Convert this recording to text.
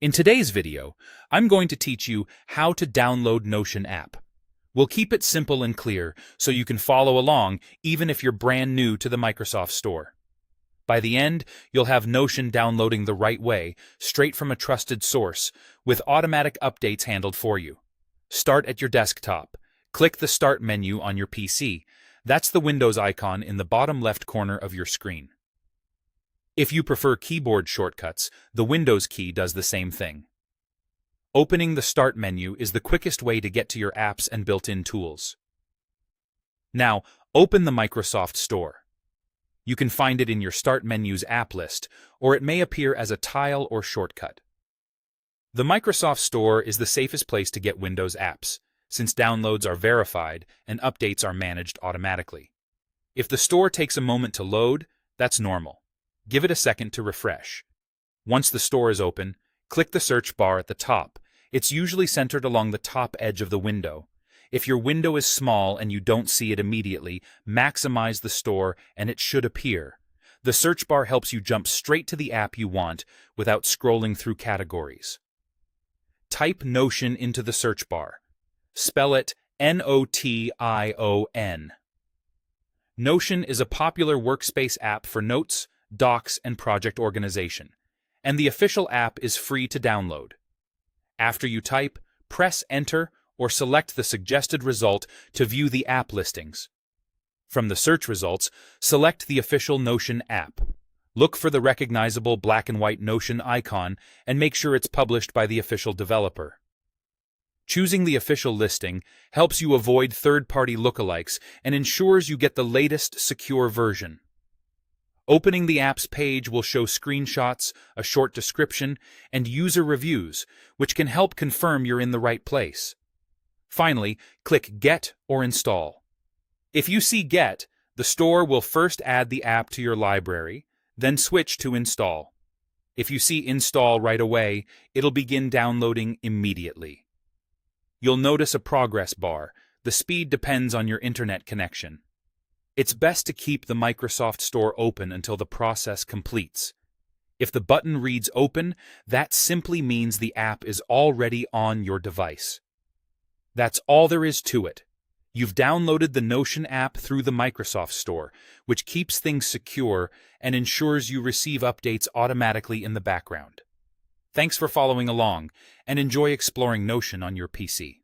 In today's video, I'm going to teach you how to download Notion app. We'll keep it simple and clear so you can follow along even if you're brand new to the Microsoft Store. By the end, you'll have Notion downloading the right way, straight from a trusted source, with automatic updates handled for you. Start at your desktop. Click the Start menu on your PC. That's the Windows icon in the bottom left corner of your screen. If you prefer keyboard shortcuts, the Windows key does the same thing. Opening the Start menu is the quickest way to get to your apps and built-in tools. Now, open the Microsoft Store. You can find it in your Start menu's app list, or it may appear as a tile or shortcut. The Microsoft Store is the safest place to get Windows apps, since downloads are verified and updates are managed automatically. If the store takes a moment to load, that's normal. Give it a second to refresh. Once the store is open, click the search bar at the top. It's usually centered along the top edge of the window. If your window is small and you don't see it immediately, maximize the store and it should appear. The search bar helps you jump straight to the app you want without scrolling through categories. Type Notion into the search bar. Spell it Notion. Notion is a popular workspace app for notes, docs, and project organization, and the official app is free to download. After you type, press Enter or select the suggested result to view the app listings. From the search results, select the official Notion app. Look for the recognizable black and white Notion icon and make sure it's published by the official developer. Choosing the official listing helps you avoid third-party lookalikes and ensures you get the latest secure version. Opening the app's page will show screenshots, a short description, and user reviews, which can help confirm you're in the right place. Finally, click Get or Install. If you see Get, the store will first add the app to your library, then switch to Install. If you see Install right away, it'll begin downloading immediately. You'll notice a progress bar. The speed depends on your internet connection. It's best to keep the Microsoft Store open until the process completes. If the button reads Open, that simply means the app is already on your device. That's all there is to it. You've downloaded the Notion app through the Microsoft Store, which keeps things secure and ensures you receive updates automatically in the background. Thanks for following along, and enjoy exploring Notion on your PC.